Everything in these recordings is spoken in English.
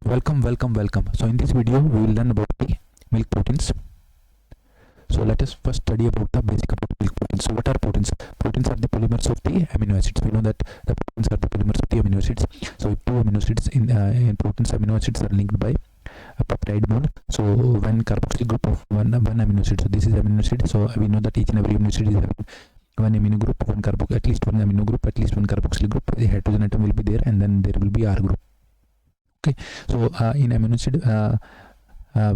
Welcome. So in this video we will learn about the milk proteins. So let us first study about the basic about milk proteins. So what are proteins? Proteins are the polymers of the amino acids. We know that the proteins are the polymers of the amino acids. So if two amino acids in proteins, amino acids are linked by a peptide bond. So when carboxyl group of one amino acid, so this is amino acid. So we know that each and every amino acid is having one amino group, at least one amino group, at least one carboxyl group. The hydrogen atom will be there, and then there will be R group. Okay, so in amino acid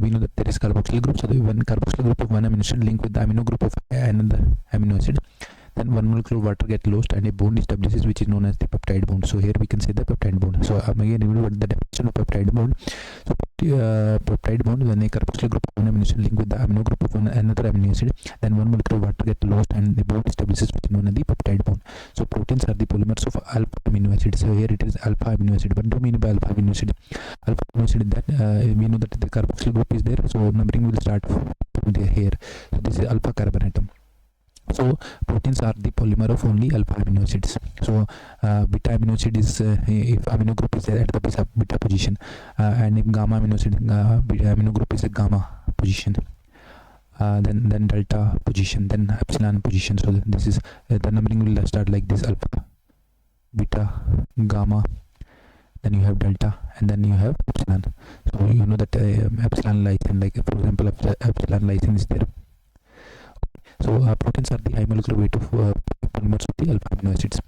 we know that there is carboxyl group. So when carboxyl group of one amino acid link with the amino group of another amino acid, then one molecule of water get lost and a bond establishes which is known as the peptide bond. So here we can say the peptide bond. So again remember the definition of peptide bond. So peptide bond, when a carboxyl group of one amino acid link with the amino group of another amino acid, then one molecule of water get lost and the bond establishes which is known as the peptide bond. So proteins are the polymers of alpha amino acid. So here it is alpha amino acid. What do you mean by alpha amino acid? Alpha amino acid is that we know that the carboxyl group is there, so numbering will start from here. So this is alpha carbon atom. So proteins are the polymer of only alpha amino acids. So beta amino acid is if amino group is at the beta position, and if gamma amino acid beta amino group is a gamma position, then delta position, then epsilon position. So this is the numbering will start like this: alpha, beta, gamma, then you have delta, and then you have epsilon. So you know that epsilon lysine, like for example epsilon lysine is there. So proteins are the high molecular weight of polymers of the alpha amino acids.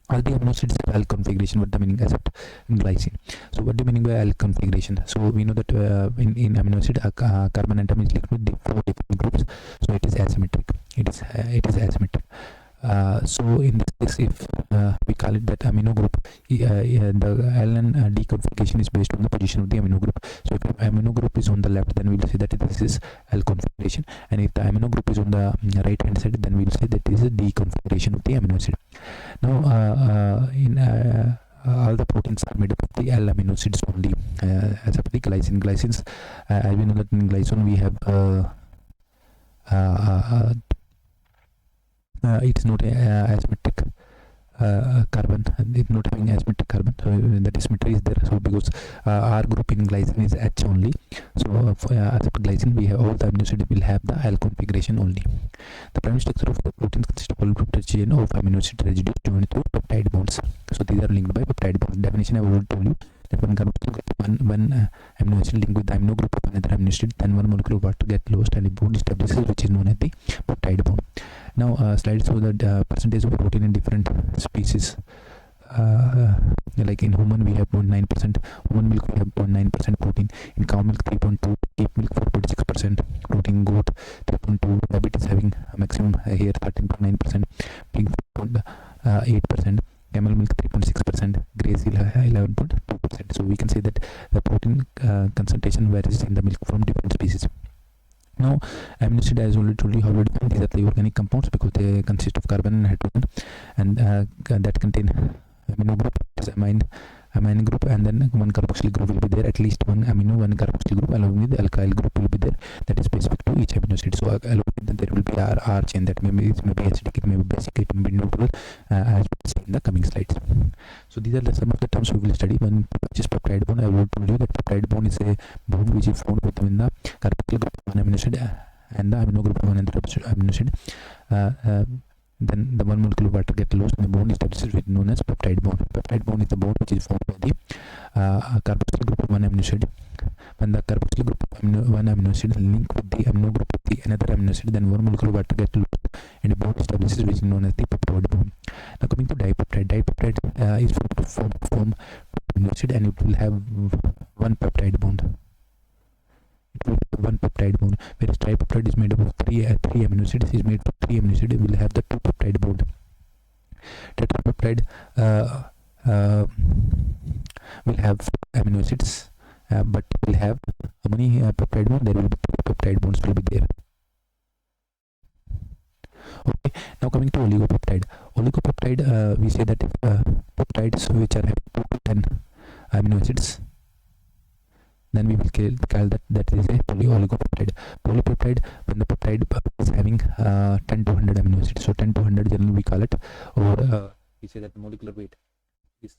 All the amino acids have alk configuration. What the meaning? Except glycine. So what do you meaning by alk configuration? So we know that in amino acid carbon atom is linked with the 4 different groups. So it is asymmetric. It is asymmetric. So in this case, if we call it that amino group, the L and D configuration is based on the position of the amino group. So if the amino group is on the left, then we will say that this is L configuration, and if the amino group is on the right hand side, then we will say that this is D configuration of the amino acid. Now in all the proteins are made up of the L amino acids only, except the glycine. Glycines, as we know that in glycine we have it is not asymmetric carbon. It is not having asymmetric carbon, so the asymmetry is there. So because R group in glycine is H only, so except glycine we have all the amino acids will have the L configuration only. The primary structure of the proteins consists of polypeptide chain of amino acid residues joined through peptide bonds. So these are linked by peptide bonds. Definition I already told you that one carboxyl group one amino acid link with the amino group of another amino acid, then one molecule of water get lost and a bond establishes which is known as the peptide bond. Now slides show the percentage of protein in different species. Like in human we have 0.9%, human milk we have 0.9% protein, in cow milk 3.2, sheep milk 4.6% protein, goat 3.2, rabbit is having a maximum here 13.9%, pig 4.8%, camel milk 3.6%, graze 11.2%. So we can say that the protein concentration varies in the milk from different species. Now amino acid, as already told you how to define, these are the organic compounds because they consist of carbon and hydrogen, and that contain amino group, is amine group, and then one carboxyl group will be there. At least one amino, one carboxyl group along with the alkyl group will be there, that is specific to each amino acid. So along with that there will be R chain, that it may be acidic, it may be basic, it may be neutral, as we will see in the coming slides. So these are some of the terms we will study. One is peptide bond. I will told you that peptide bond is a bond which is found within the carboxyl group of one amino acid and the amino group of another amino acid. Then the one molecule of water get lost and the bond establishes which is known as peptide bond. Peptide bond is the bond which is formed by the carboxyl group of one amino acid. When the carboxyl group of one amino acid link with the amino group of the another amino acid, then one molecule of water get lost and a bond establishes which is known as the peptide bond. Now coming to dipeptide. Dipeptide is formed to form amino acid, and it will have one peptide bond. It will have one peptide bond, whereas tripeptide is made up of three amino acids. Is made from 3 amino acids. Will have the 2 peptide bond. Tetrapeptide will have 4 amino acids, but will have how many peptide bonds? There will be 3 peptide bonds will be there. Okay, now coming to oligopeptide. Oligopeptide, we say that if peptides which are having 2 to 10 amino acids, then we will call that is a oligopeptide. Polypeptide, when the peptide is having 10 to 100 amino acids. So 10 to 100 generally we call it, or we say that the molecular weight is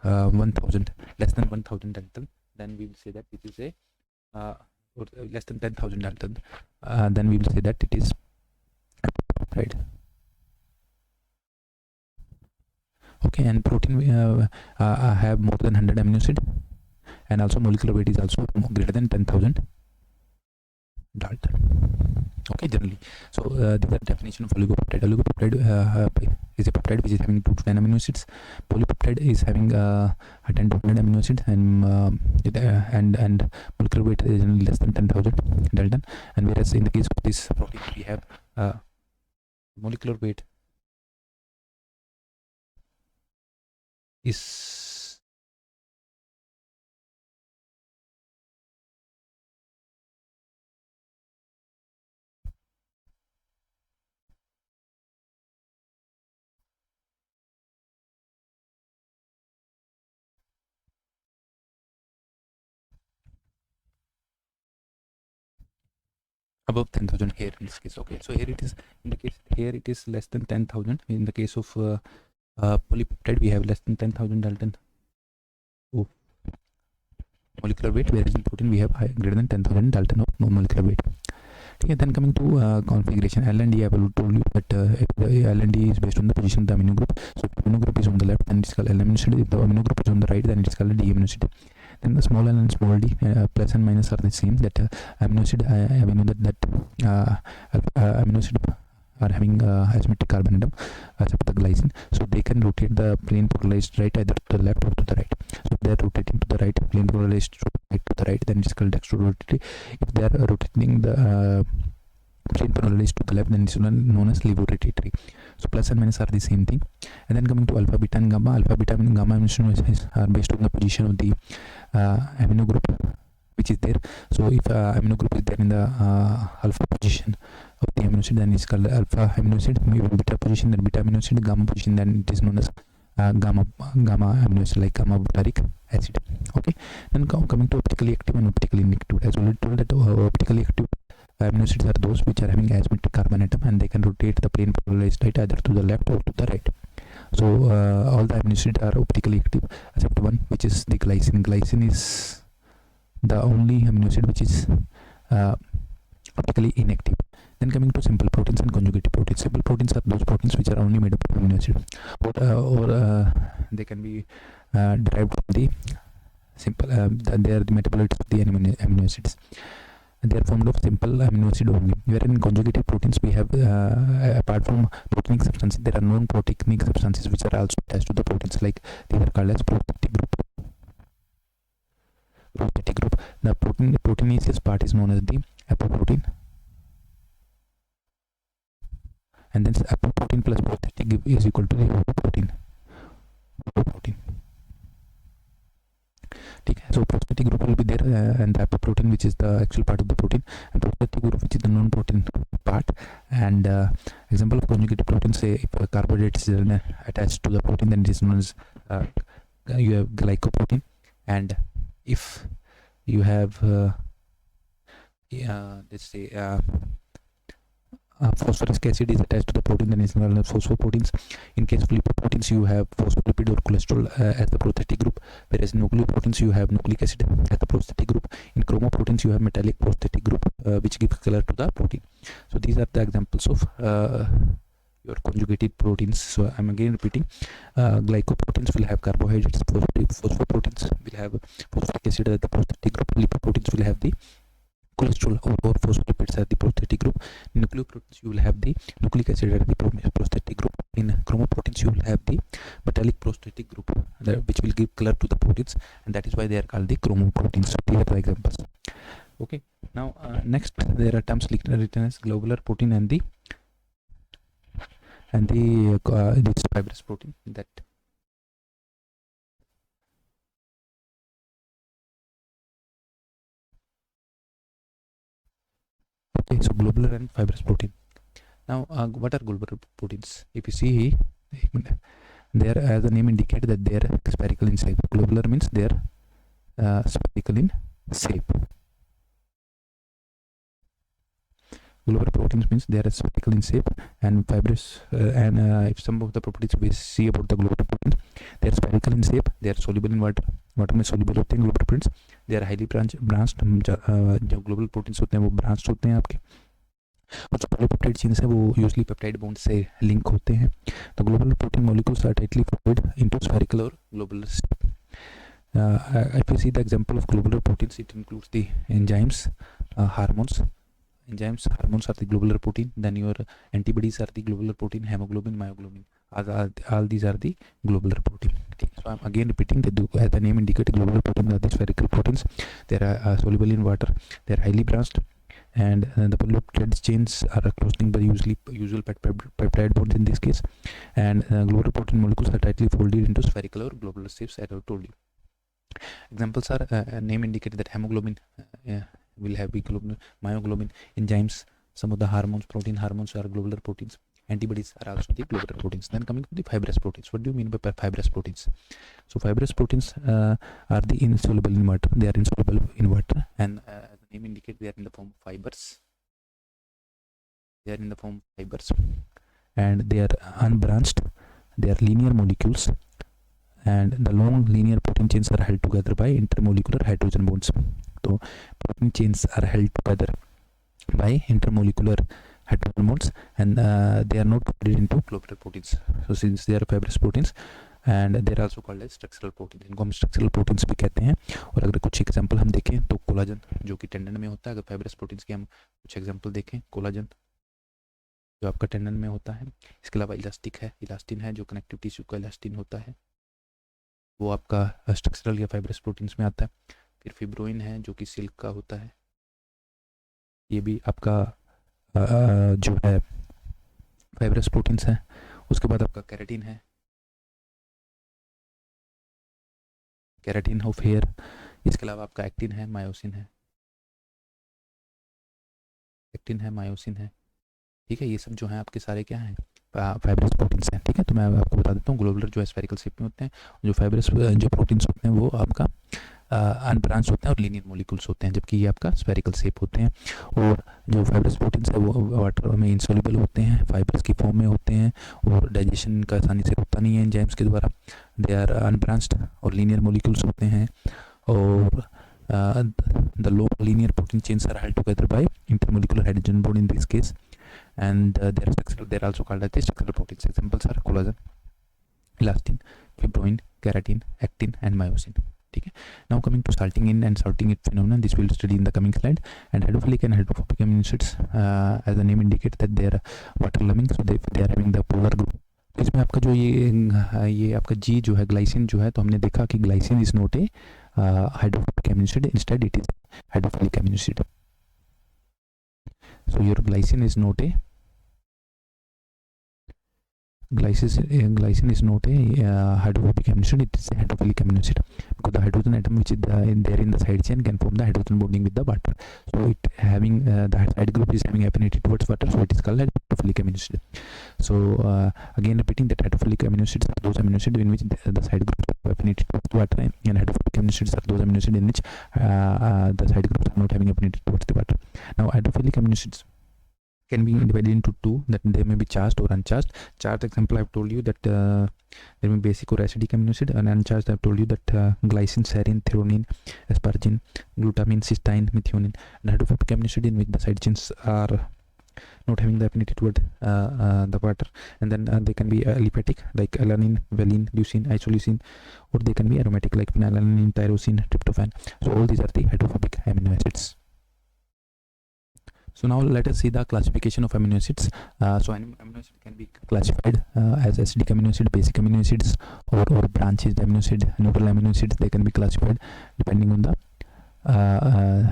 1000, less than 1000 Dalton. then we will say that it is a or less than 10,000 Dalton. Then we will say that it is right. Okay, and protein have more than 100 amino acid, and also molecular weight is also greater than 10,000 Dalton. Okay, generally. So these are definition of oligopeptide. Oligopeptide is a peptide which is having 2 to 10 amino acids. Polypeptide is having 10 to 100 amino acids, and molecular weight is generally less than 10,000 Dalton. And whereas in the case of this protein, we have molecular weight is above 10,000 here in this case. Okay, so here it is in the case here it is less than 10,000. In the case of polypeptide, we have less than 10,000 Dalton molecular weight, whereas in protein we have greater than 10,000 Dalton of molecular weight. Okay, then coming to configuration, L and D, I will told you that L and D is based on the position of the amino group. So if the amino group is on the left, then it is called L amino acid. If the amino group is on the right, then it is called D amino acid. Then the small l and small d, plus and minus are the same. That amino acid, we know that amino acid are having asymmetric carbon atom except the glycine, so they can rotate the plane polarized right either to the left or to the right. So if they are rotating to the right, plane polarized right to the right, then it is called dextrorotatory. If they are rotating the plane polarized to the left, then it is known as levorotatory. So plus and minus are the same thing. And then coming to alpha, beta, and gamma. Alpha, beta, and gamma amino are based on the position of the amino group which is there. So if amino group is there in the alpha position of the amino acid, then it's called alpha amino acid. Beta position, then beta amino acid. Gamma position, then it is known as gamma amino acid, like gamma butyric acid. Okay, then coming to optically active and optically inactive. As already told that optically active amino acids are those which are having asymmetric carbon atom, and they can rotate the plane polarized right either to the left or to the right. So all the amino acids are optically active except one, which is the glycine. Glycine is the only amino acid which is optically inactive. Then coming to simple proteins and conjugated proteins. Simple proteins are those proteins which are only made up of amino acid, or they can be derived from the simple. They are the metabolites of the amino acids. They are formed of simple amino acid only. Wherein conjugated proteins, we have apart from proteinic substances, there are non-proteinic substances which are also attached to the proteins. Like these are called as prosthetic group. Prosthetic group. The proteinaceous part is known as the apoprotein, and then apoprotein plus prosthetic group is equal to the apoprotein. So prosthetic group will be there, and the apoprotein, which is the actual part of the protein, and prosthetic group, which is the non-protein part. And example of conjugated protein, say if a carbohydrate is attached to the protein, then it is known as you have glycoprotein. And if you have let's say phosphoric acid is attached to the protein, then it's known as phosphoproteins. In case of lipoproteins, you have phospholipid or cholesterol as the prosthetic group, whereas in nucleoproteins you have nucleic acid as the prosthetic group. In chromoproteins you have metallic prosthetic group, which gives color to the protein. So these are the examples of your conjugated proteins. So I'm again repeating, glycoproteins will have carbohydrates, phosphoproteins will have phosphoric acid as the prosthetic group, lipoproteins will have the cholesterol or phospholipids as the prosthetic group. In nucleoproteins you will have the nucleic acid as the prosthetic group. In chromoproteins you will have the metallic prosthetic group, which will give color to the proteins, and that is why they are called the chromoproteins. So these are the examples. Okay, now next there are terms written as globular protein and the this fibrous protein. That okay, so globular and fibrous protein. Now what are globular proteins? If you see, they are, as the name indicates, that they are spherical in shape. Globular means they are spherical in shape. Globular proteins means they are spherical in shape and fibrous, and if some of the properties we see about the globular proteins, they are spherical in shape, they are soluble in water, water में soluble होते हैं globular proteins, they are highly branched, जो globular proteins होते हैं वो branched होते हैं आपके, और जो पॉलीपेप्टाइड चेन्स है वो यूजली पेप्टाइड बॉन्ड से लिंक होते हैं. तो globular protein molecules are tightly folded into spherical और globular shape. If you see the example of globular proteins, it includes the enzymes, hormones. Enzymes, hormones are the globular protein. Then your antibodies are the globular protein, hemoglobin, myoglobin. All these are the globular protein. Okay. So I'm again repeating that as the name indicates, globular proteins are the spherical proteins. They are soluble in water. They are highly branched, and the polypeptide chains are closing by usual peptide bonds in this case. And globular protein molecules are tightly folded into spherical or globular shapes, as I told you. Examples are name indicated that hemoglobin will have globin, myoglobin, enzymes, some of the hormones, protein hormones are globular proteins. Antibodies are also the globular proteins. Then coming to the fibrous proteins. What do you mean by fibrous proteins? So fibrous proteins are the insoluble in water. They are insoluble in water, and as the name indicates, they are in the form of fibers. They are in the form of fibers, and they are unbranched. They are linear molecules, and the long linear protein chains are held together by intermolecular hydrogen bonds. So protein chains are held together by intermolecular hydrogen bonds, and they are not divided into globular proteins. So since they are fibrous proteins, and they are also called as structural proteins. इनको हम structural proteins भी कहते हैं. और अगर कुछ example हम देखें तो कोलाजन जो कि टेंडन में होता है, अगर फाइब्रस प्रोटीन्स के हम कुछ एग्जांपल देखें, कोलाजन जो आपका टेंडन में होता है. इसके अलावा इलास्टिक है, इलास्टिन है जो कनेक्टिव टिश्यू का इलास्टिन होता है, वो आपका स्ट्रक्चरल या फाइब्रस प्रोटीन्स में आता है. फिर फिब्रोइन है जो कि सिल्क का होता है, ये भी आपका जो है फाइब्रस प्रोटीन्स है. उसके बाद आपका कैराटिन है, कैराटिन ऑफ हेयर. इसके अलावा आपका एक्टिन है, मायोसिन है, एक्टिन है, मायोसिन है. ठीक है, ये सब जो है आपके सारे क्या हैं, फाइब्रस प्रोटीन्स हैं. ठीक है, तो मैं आपको बता देता हूँ, ग्लोबुलर जो है स्फेरिकल शेप में होते हैं, जो फाइब्रस जो प्रोटीन्स होते हैं वो आपका अनब्रांच होते हैं और लीनियर मॉलिक्यूल्स होते हैं, जबकि ये आपका स्फेरिकल शेप होते हैं. और जो फाइब्रस प्रोटीन्स है वो वाटर में इंसॉल्युबल होते हैं, फाइब्रस की फॉर्म में होते हैं, और डाइजेशन का आसानी से होता नहीं है एंजाइम्स के द्वारा. दे आर अनब्रांच्ड और लीनियर मॉलिक्यूल्स होते हैं. और the long linear protein chains are held together by intermolecular hydrogen bond in this case, and they are also called as the structural proteins. Examples are collagen, elastin, fibroin, keratin, actin, and myosin. Okay. Now coming to salting in and salting it phenomenon, this we'll study in the coming slide. And hydrophilic and hydrophobic amino acids, as the name indicates, that they are water loving, so they are having the polar group. इसमें आपका जो ये आपका जी जो है glycine जो है, तो हमने देखा कि glycine is not a hydrophobic amino acid, instead it is hydrophilic amino acid. So your glycine is not a glycine is not a hydrophobic amino acid, it is a hydrophilic amino acid, because the hydrogen atom which is there in the side chain can form the hydrogen bonding with the water. So it having the side group is having affinity towards water, so it is called hydrophilic amino acid. So again repeating that hydrophilic amino acids are those amino acids in which the side groups have affinity towards water, and hydrophobic amino acids are those amino acids in which the side groups are not having affinity towards the water. Now hydrophilic amino acids can be divided into two, that they may be charged or uncharged. Charged example, I've told you that there may be basic or acidic amino acid, and uncharged I've told you that glycine, serine, threonine, asparagine, glutamine, cysteine, methionine. And hydrophobic amino acid in which the side chains are not having the affinity toward the water, and then they can be aliphatic like alanine, valine, leucine, isoleucine, or they can be aromatic like phenylalanine, tyrosine, tryptophan. So all these are the hydrophobic amino acids. So now let us see the classification of amino acids. So amino acid can be classified as acidic amino acid, basic amino acids, or branches amino acid, neutral amino acids. They can be classified depending on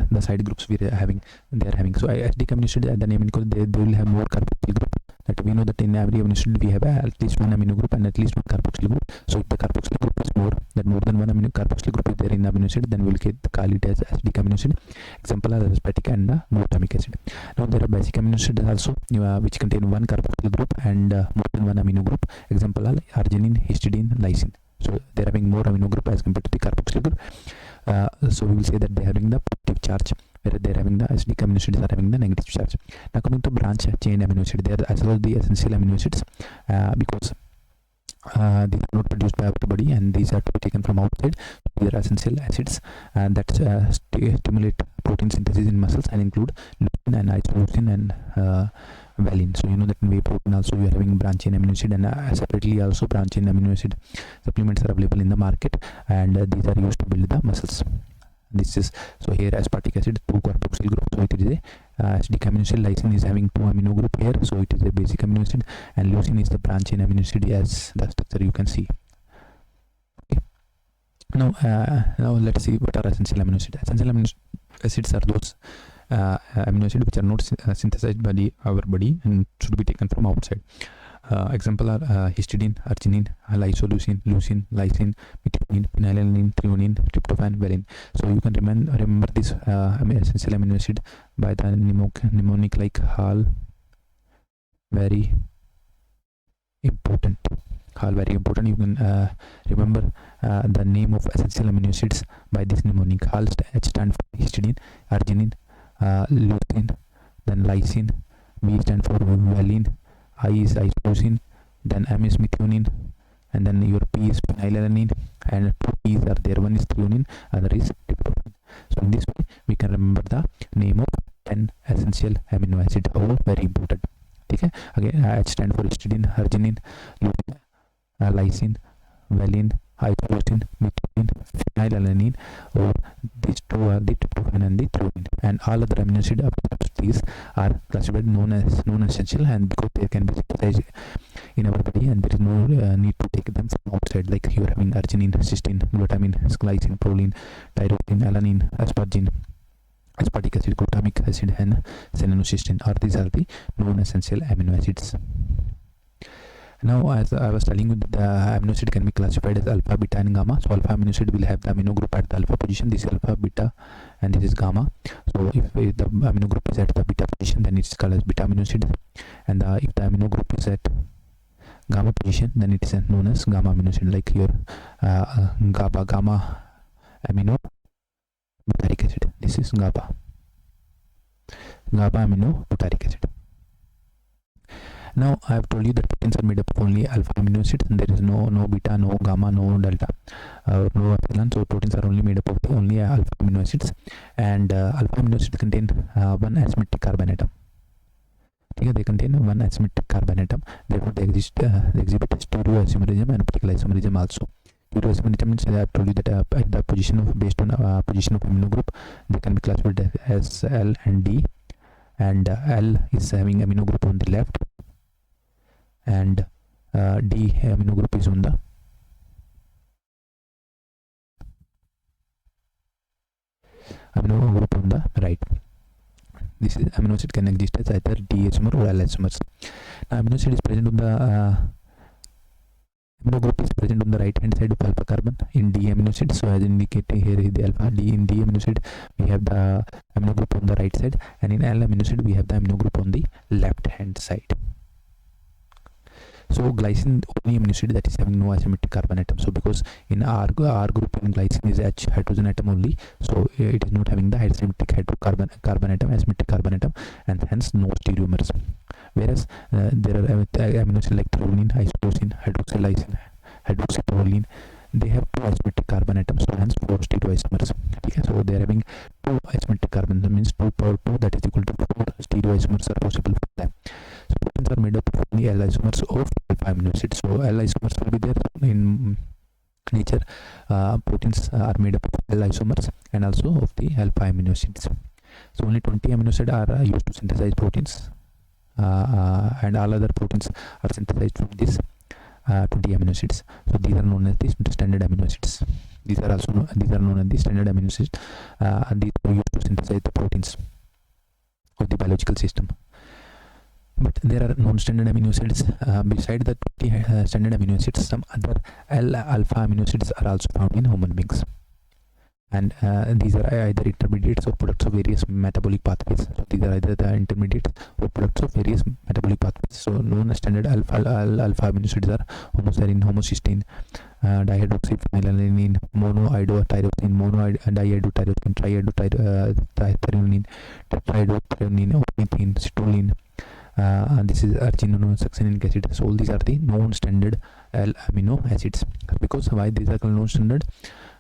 the side groups we are having. So acidic amino acid, the name indicates they will have more carboxyl group. That we know that in every amino acid we have at least one amino group and at least one carboxyl group. So if the carboxyl group is more than one carboxyl group is there in the amino acid, then we will call it as acidic amino acid. Example are aspartic and glutamic acid. Now there are basic amino acids also which contain one carboxyl group and more than one amino group. Example are arginine, histidine, lysine. So they are having more amino group as compared to the carboxyl group. So we will say that they are having the positive charge where they're having the acidic amino acids are having the negative charge. Now coming to branch chain amino acid, they are as well the essential amino acids because these are not produced by our body and these are to be taken from outside. They are essential acids that stimulate protein synthesis in muscles and include leucine and isoleucine and valine. So you know that in whey protein also you are having branch chain amino acid, and separately also branch chain amino acid supplements are available in the market, and these are used to build the muscles. This is so here aspartic acid 2 carboxyl group, so it is a acidic amino acid. Lysine is having 2 amino group here, so it is a basic amino acid, and leucine is the branch chain amino acid as the structure you can see. Okay. Now let's see what are essential amino acids. Essential amino acids are those amino acids which are not synthesized by our body and should be taken from outside. Example are histidine, arginine, isoleucine, leucine, lysine, methionine, phenylalanine, threonine, tryptophan, valine. So you can remember this essential amino acid by the mnemonic like HAL. Very important. HAL, very important. You can remember the name of essential amino acids by this mnemonic. HAL stand for histidine, arginine, leucine, then lysine. V stand for valine. I is isoleucine, then M is methionine, and then your P is phenylalanine, and 2 P's are there. One is threonine, other is tryptophan. So in this way we can remember the name of 10 essential amino acid. All very important. Okay. Again, H stand for histidine, arginine, lysine, valine, isoleucine, methionine, phenylalanine. Or these two are the tryptophan and the threonine, and all other amino acid these are classified known as non-essential, and because they can be synthesized in our body and there is no need to take them from outside, like you are having arginine, cysteine, glutamine, glycine, proline, tyrosine, alanine, aspargine, aspartic acid, glutamic acid, and cyanocysteine. Or these are the non-essential amino acids. Now, as I was telling you, the amino acid can be classified as alpha, beta, and gamma. So alpha amino acid will have the amino group at the alpha position. This is alpha, beta, and this is gamma. So if the amino group is at the beta position, then it's called as beta amino acid, and if the amino group is at gamma position, then it is known as gamma amino acid, like your gamma amino butyric acid. This is gamma amino butyric acid. Now I have told you that proteins are made up of only alpha amino acids, and there is no beta, no gamma, no delta, no epsilon. So proteins are only made up of only alpha amino acids, and alpha amino acids contain one asymmetric carbon atom. Okay, they contain one asymmetric carbon atom. Therefore, they exhibit stereoisomerism and optical isomerism also. Stereoisomerism means I have told you that at the position of based on position of amino group, they can be classified as L and D, and L is having amino group on the left, and D amino group is on the right. This is amino acid can exist as either D isomer or L isomers. Now amino acid is present on the amino group is present on the right hand side of alpha carbon in D amino acid. So as indicated here is the alpha. D in D amino acid we have the amino group on the right side, and in L amino acid we have the amino group on the left hand side. So glycine only amino acid that is having no asymmetric carbon atom. So because in R group in glycine is H hydrogen atom only, so it is not having the asymmetric carbon atom, asymmetric carbon atom, and hence no stereomers. Whereas there are amino acids like threonine, isoleucine, hydroxylysine, hydroxyproline. They have two asymmetric carbon atoms, so hence 4 stereoisomers. Okay, so they are having 2 asymmetric carbon. That means 2 power 2, that is equal to 4 stereoisomers are possible for them. So proteins are made up of only L isomers of alpha amino acids. So L isomers will be there in nature. Proteins are made up of L isomers and also of the alpha amino acids. So only 20 amino acids are used to synthesize proteins, and all other proteins are synthesized from this 20 amino acids. So these are known as the standard amino acids. These are known as the standard amino acids. These are used to synthesize the proteins of the biological system. But there are non-standard amino acids. Beside the 20 standard amino acids, some other L alpha amino acids are also found in human beings. and these are either intermediates or products of various metabolic pathways. So these are either the intermediates or products of various metabolic pathways. So known as standard alpha amino acids are homoserine, homocysteine, dihydroxyphenylalanine, monoiodotyrosine, monoiodotyrosine, triiodotyrosine, tetraiodotyrosine, ornithine, citrulline. And this is argininosuccinic acid. So all these are the known standard amino acids. Because why these are called known standard?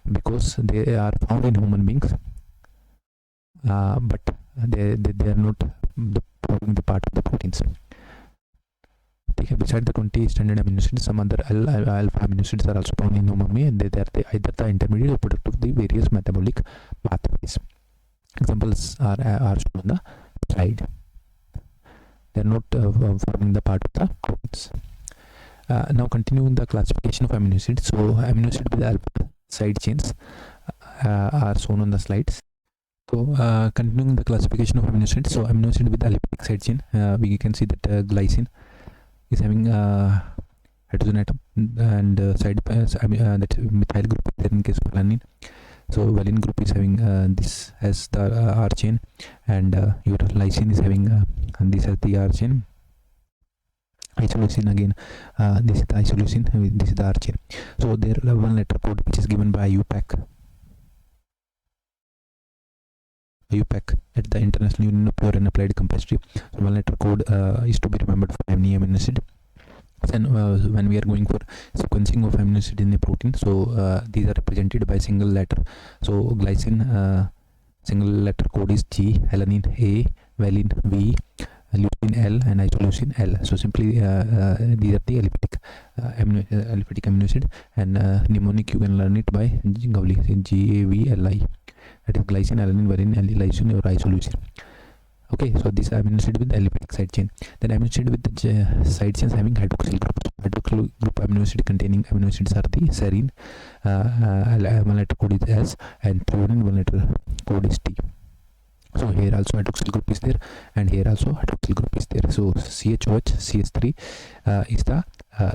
Because they are found in human beings, but they are not forming the part of the proteins. Beside the 20 standard amino acids, some other alpha amino acids are also found in human beings, and they are either the intermediate or product of the various metabolic pathways. Examples are shown on the slide. They are not forming the part of the proteins. Now continuing the classification of amino acids. So amino acid with alpha side chains are shown on the slides. So continuing the classification of amino acids. So amino acid with aliphatic side chain, we can see that glycine is having hydrogen atom, and side that methyl group is there in case of alanine. So valine group is having this as the R chain, and your lysine is having this as the R chain. Isoleucine again, this is the isoleucine, this is the R chain. So there are one letter code which is given by UPAC at the International Union of Pure and Applied Chemistry. So one letter code is to be remembered for any amino acid. Then when we are going for sequencing of amino acid in a protein, so these are represented by single letter. So glycine single letter code is G, alanine A, valine V, leucine L, and isoleucine L. So simply these are the aliphatic amino acid, and mnemonic you can learn it by Gavli, GAVLI. That is glycine, alanine, valine, lysine, or isoleucine. Okay, so this amino acid with aliphatic side chain. Then amino acid with the side chains having hydroxyl groups. Hydroxyl group amino acid containing amino acids are the serine, one letter code is S, and threonine, one letter code is T. So here also hydroxyl group is there, and here also hydroxyl group is there. So CHOH, CH3 is the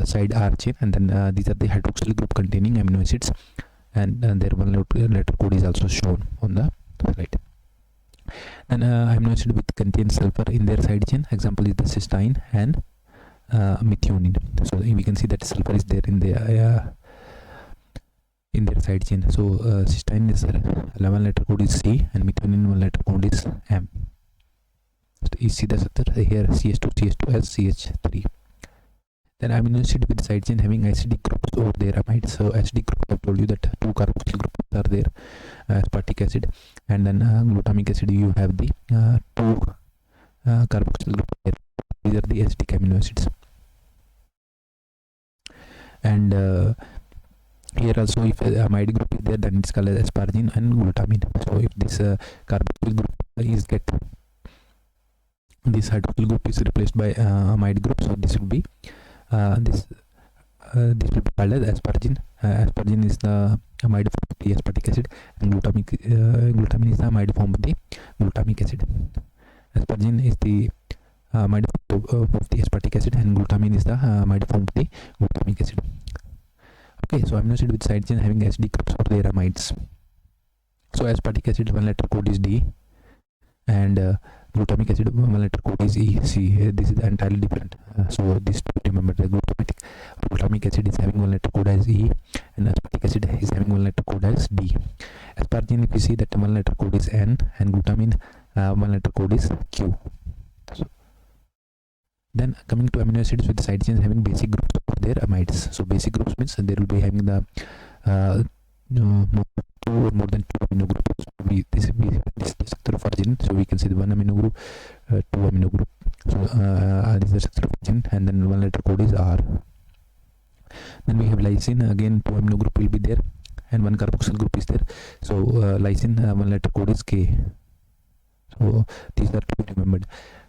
side R chain, and then these are the hydroxyl group containing amino acids, and their one letter code is also shown on the slide. Then amino acid which contains sulfur in their side chain, example is the cysteine and methionine. So we can see that sulfur is there in their side chain. So cysteine is 11 letter code is C, and methionine 1 letter code is M. So you see the structure here, CH2, CH2S, CH3. Then amino acid with side chain having acidic groups over their amides. So acidic group, I told you that 2 carboxyl groups are there, aspartic acid, and then glutamic acid you have the 2 carboxyl groups there. These are the acidic amino acids. And here also if amide group is there, then it's called as asparagine and glutamine. So if this carboxyl group is this hydroxyl group is replaced by amide group, so this will be this will be called as asparagine. Asparagine is the amide form of the aspartic acid, and glutamine is the amide form of the glutamic acid. Asparagine is the amide form of the aspartic acid, and glutamine is the amide form of the glutamic acid. Okay, so amino acid with side chain having acidic groups or their amides. So aspartic acid 1 letter code is D, and glutamic acid 1 letter code is E. See, this is entirely different. So this to remember, the glutamic acid is having 1 letter code as E, and aspartic acid is having 1 letter code as D. Asparagine, if you see that 1 letter code is N, and glutamine 1 letter code is Q. So then coming to amino acids with the side chains having basic groups of their amides. So basic groups means there will be having the more than 2 amino groups. This is the structure of arginine. So we can see the 1 amino group, 2 amino group. So this is the structure of arginine, and then 1 letter code is R. Then we have lysine, again 2 amino group will be there, and 1 carboxyl group is there. So lysine 1 letter code is K. So these are to be remembered.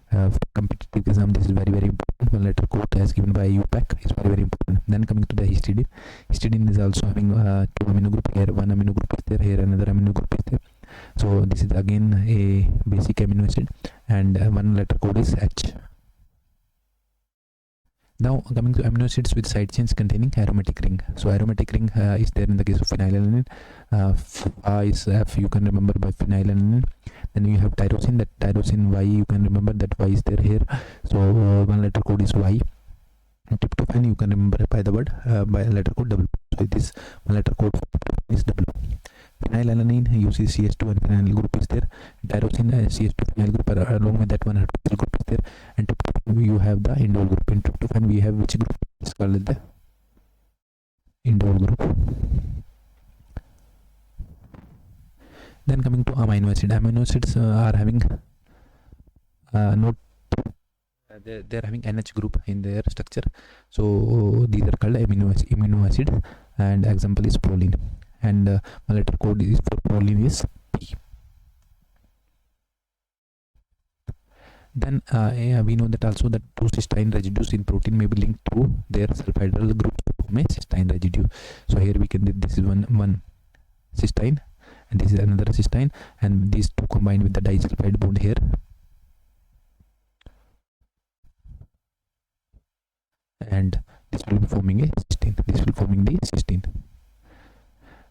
For competitive exam, this is very important. 1 letter code as given by UPAC is very important. Then coming to the histidine. Histidine is also having 2 amino group. Here 1 amino group is there, here another amino group is there. So this is again a basic amino acid, and 1 letter code is H. Now coming to amino acids with side chains containing aromatic ring. So aromatic ring is there in the case of phenylalanine. Is F, you can remember by phenylalanine. Then you have tyrosine. That tyrosine Y, you can remember that Y is there here. So one letter code is Y. And tryptophan, you can remember by the word by letter code W. So this one letter code is W. Phenylalanine uses CH2 and phenyl group is there. Tyrosine CH2 phenyl group along with that one hydroxyl group is there. And tryptophan you have the indole group. In tryptophan we have which group is called the indole group. Then coming to amino acid. Amino acids are having they're having NH group in their structure. So these are called amino acid, and example is proline. And letter code is for proline is P. Then we know that also that two cysteine residues in protein may be linked to their sulfhydryl group to form a cysteine residue. So here we can, this is one cysteine and this is another cysteine, and these two combine with the disulfide bond here, and this will be forming a cysteine. This will forming the cysteine.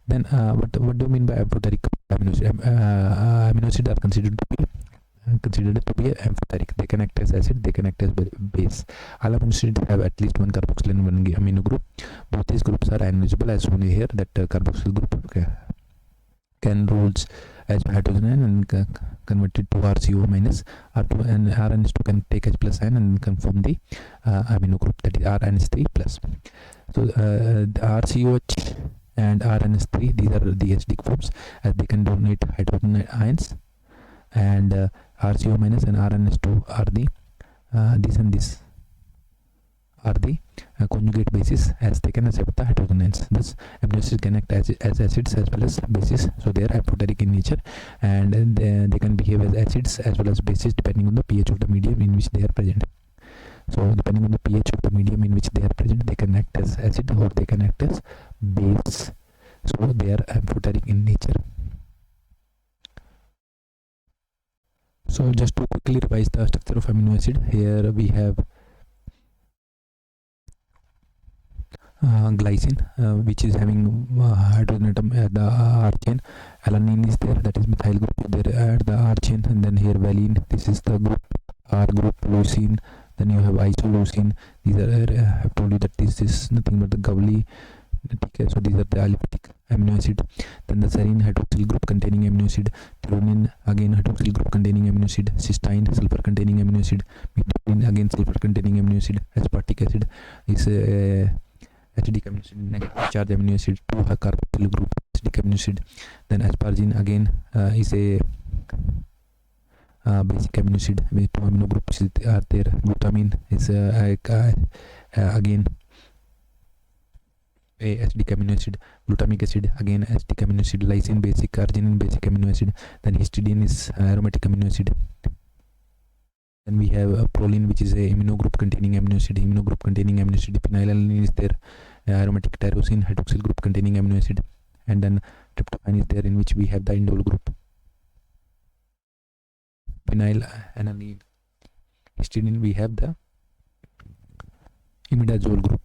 Then what do you mean by amphoteric amino acid? Amino acids are considered to be amphoteric. They can act as acid, they can act as base. All amino acids have at least one carboxyl and one amino group. Both these groups are ionizable, as shown here that carboxyl group can rolls as hydrogen ion and converted to RCO minus R2, and RNS2 can take H plus ion and conform the amino group, that is RNS3 plus. So the RCOH and RNS3, these are the acidic forms, as they can donate hydrogen ions, and RCO minus and RNS2 are the this and this are the conjugate bases, as they can accept the hydrogen ions. Thus amino acids can act as acids as well as bases, so they are amphoteric in nature, and they can behave as acids as well as bases depending on the pH of the medium in which they are present. So depending on the pH of the medium in which they are present, they can act as acid or they can act as base. So they are amphoteric in nature. So just to quickly revise the structure of amino acid, here we have glycine, which is having hydrogen atom at the R chain. Alanine is there, that is methyl group there at the R chain, and then here valine, this is the group R group. Leucine, then you have isoleucine. These are I have told you that this is nothing but the Gowli. Okay, so these are the aliphatic amino acid. Then the serine, hydroxyl group containing amino acid. Threonine, again hydroxyl group containing amino acid. Cysteine, sulfur containing amino acid. Methionine, again sulfur containing amino acid. Aspartic acid is acidic amino acid, negative charge amino acid. 2 carboxyl group acidic amino acid. Then asparagine again is a basic amino acid with 2 amino groups are there. Glutamine is again a acidic amino acid. Glutamic acid again acidic amino acid. Lysine basic, arginine basic amino acid. Then histidine is aromatic amino acid. Then we have proline, which is a amino group containing amino acid. Amino group containing amino acid. Phenylalanine is there, aromatic. Tyrosine, hydroxyl group containing amino acid. And then tryptophan is there, in which we have the indole group. Phenylalanine. Histidine, we have the imidazole group.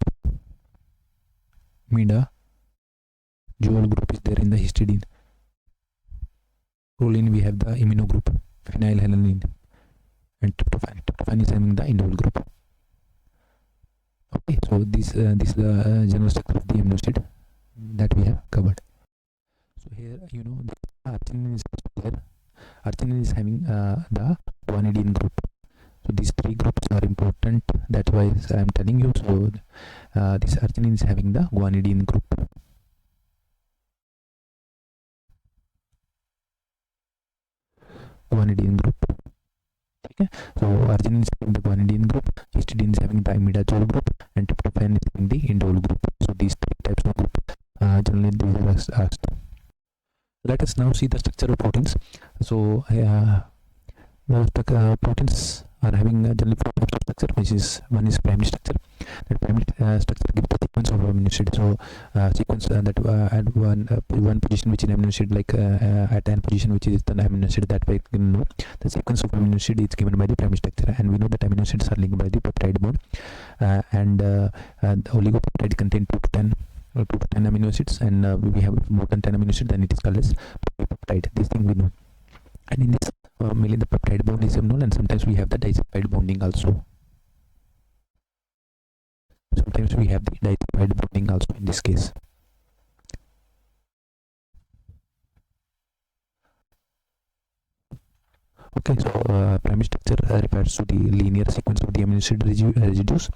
Imidazole group is there in the histidine. Proline, we have the amino group. Phenylalanine. And tryptophan is having the indole group. Okay, so this is the general structure of the amino acid that we have covered. So here, you know, the arginine is also there. Arginine is having the guanidine group. So these three groups are important, that's why I am telling you. So this arginine is having the guanidine group. Guanidine group. Okay, so arginine is having the guanidine group, histidine is having the imidazole group, and tryptophan is having the indole group. So these three types of group generally these are asked. Let us now see the structure of proteins. So proteins are having generally 4 types of structure, which is one is primary structure. That pyramid structure gives the sequence of amino acid. So sequence that at one position which is amino acid, like at an position which is the amino acid, that way you know the sequence of amino acid is given by the pyramid structure. And we know that amino acids are linked by the peptide bond, and the oligopeptide contain 2 to 10 amino acids, and we have more than 10 amino acids, then it is called as polypeptide. This thing we know. And in this mainly the peptide bond is known, and sometimes we have the disulfide bonding also. Sometimes we have the disulfide bonding also in this case. Okay, so pyramid structure refers to the linear sequence of the amino acid residues.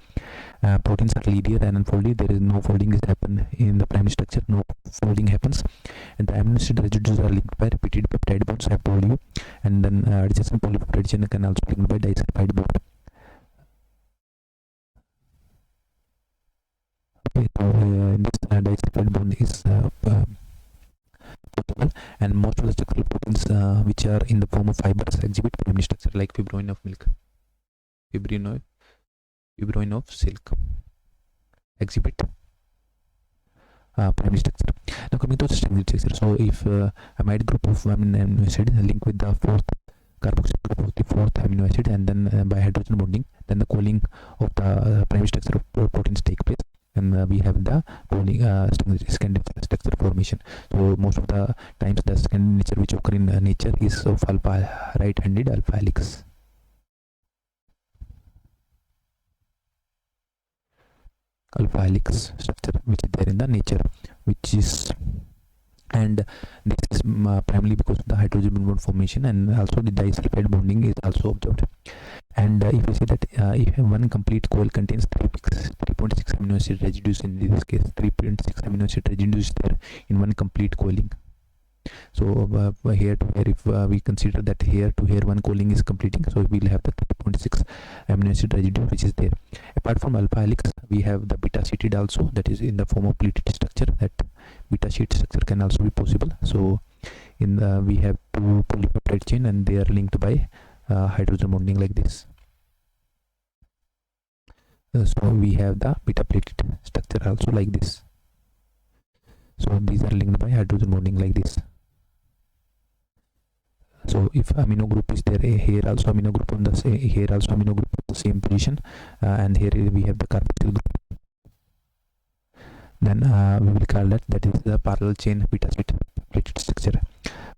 Proteins are linear and unfolded. There is no folding is happen in the pyramid structure. No folding happens, and the amino acid residues are linked by repeated peptide bonds. I have told you, and then adjacent polypeptide chain can also be linked by disulfide bond. Okay, so in this disulfide bond is possible, and most of the structural proteins which are in the form of fibers exhibit pyramid structure, like fibrin of milk, fibrin of silk exhibit pyramid structure. Now coming to the strength structure. So if amide group of amino acid link with the fourth carboxyl group of the fourth amino acid, and then by hydrogen bonding, then the cooling of the pyramid structure of proteins take place, and we have the bonding secondary structure formation. So most of the times the secondary nature which occur in nature is of alpha right-handed alpha helix. Alpha helix structure which is there in the nature, which is, and this is primarily because of the hydrogen bond formation, and also the disulfide bonding is also observed. And if you see that if one complete coil contains 3.6 amino acid residues, in this case 3.6 amino acid residues there in one complete coiling. So here to here, if we consider that here to here one coiling is completing, so we will have the 3.6 amino acid residue which is there. Apart from alpha helix, we have the beta sheeted also, that is in the form of pleated structure. That beta sheet structure can also be possible. So in we have 2 polypeptide chain, and they are linked by hydrogen bonding like this. So we have the beta plated structure also like this. So these are linked by hydrogen bonding like this. So if amino group is there, here also amino group on the here also amino group on the same position, and here we have the carboxyl group, then we will call that is the parallel chain beta sheet pleated structure.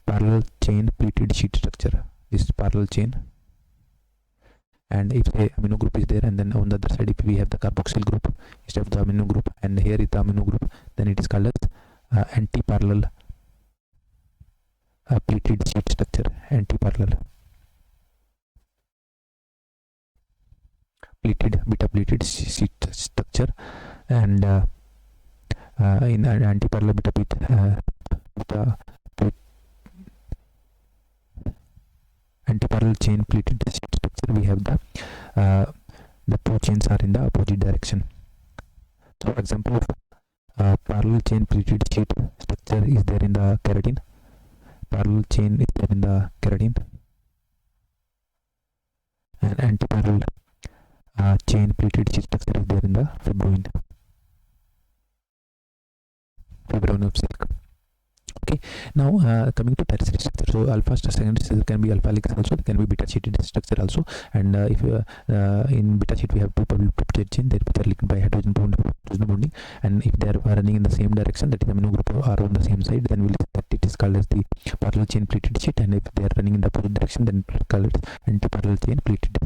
Parallel chain pleated sheet structure. This is parallel chain, and if the amino group is there, and then on the other side if we have the carboxyl group instead of the amino group, and here is the amino group, then it is called as anti-parallel pleated sheet structure. Anti-parallel pleated beta pleated sheet structure, and in anti-parallel anti-parallel chain pleated sheet structure, we have the 2 chains are in the opposite direction. So example of parallel chain pleated sheet structure is there in the keratin. Parallel chain is there in the keratin, and anti-parallel chain pleated sheet structure is there in the fibrin of silk. Okay, now coming to tertiary structure. So alpha secondary structure can be alpha helix also, can be beta sheeted structure also, and if in beta sheet we have 2 polypeptide chain that are linked by hydrogen bonding, and if they are running in the same direction, that is amino group are on the same side, then we'll that it is called as the parallel chain pleated sheet, and if they are running in the opposite direction, then we'll call it anti-parallel chain pleated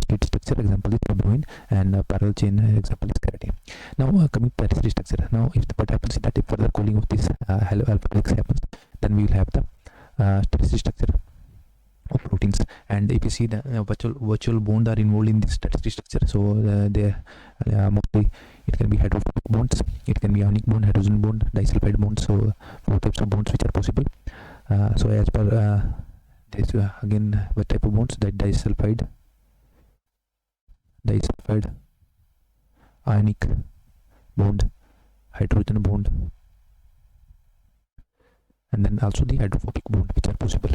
sheet structure. Example is fibrin, and parallel chain example is keratin. Now coming to tertiary structure. Now if what happens is that if further cooling of this alpha helix happens, then we will have the tertiary structure of proteins. And if you see the virtual bond are involved in this tertiary structure, so they mostly it can be hydrophobic bonds, it can be ionic bond, hydrogen bond, disulfide bonds. So 4 types of bonds which are possible. So as per this again what type of bonds, that disulfide, ionic bond, hydrogen bond, and then also the hydrophobic bond which are possible.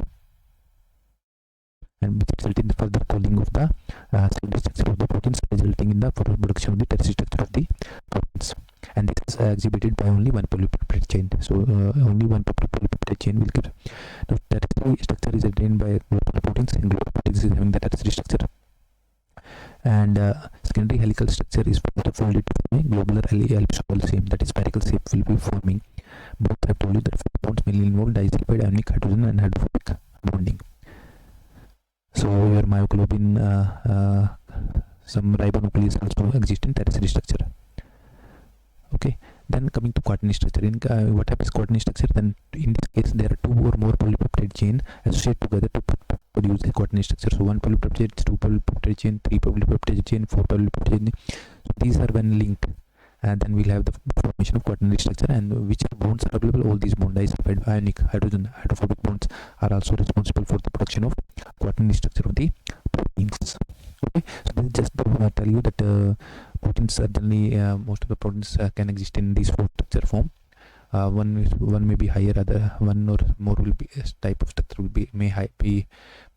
and which result in the further cooling of the secondary structure of the proteins, resulting in the production of the tertiary structure of the proteins. And this is exhibited by only one polypeptide chain. So only one polypeptide chain will give. Now tertiary structure is attained by global proteins, and global proteins is having the tertiary structure, and secondary helical structure is folded to a globular ellipsoidal shape, that is spherical shape will be forming. Both have told you that bonds mainly involve disulfide ionic hydrogen and hydrophobic bonding. So your myoglobin, some ribonuclease also exist in tertiary structure. Okay, then coming to quaternary structure. In what happens quaternary structure? Then in this case there are two or more polypeptide chain associated together to produce a quaternary structure. So one polypeptide, two polypeptide chain, three polypeptide chain, four polypeptide chain. So these are when linked, and then we'll have the formation of quaternary structure. And which bonds are available? All these bonds, disulfide ionic hydrogen hydrophobic bonds, are also responsible for the production of quaternary structure of the proteins. Okay, so this is just to tell you that proteins certainly most of the proteins can exist in these four structure form. One may be higher, other one or more will be type of structure will be be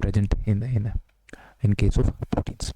present in case of proteins.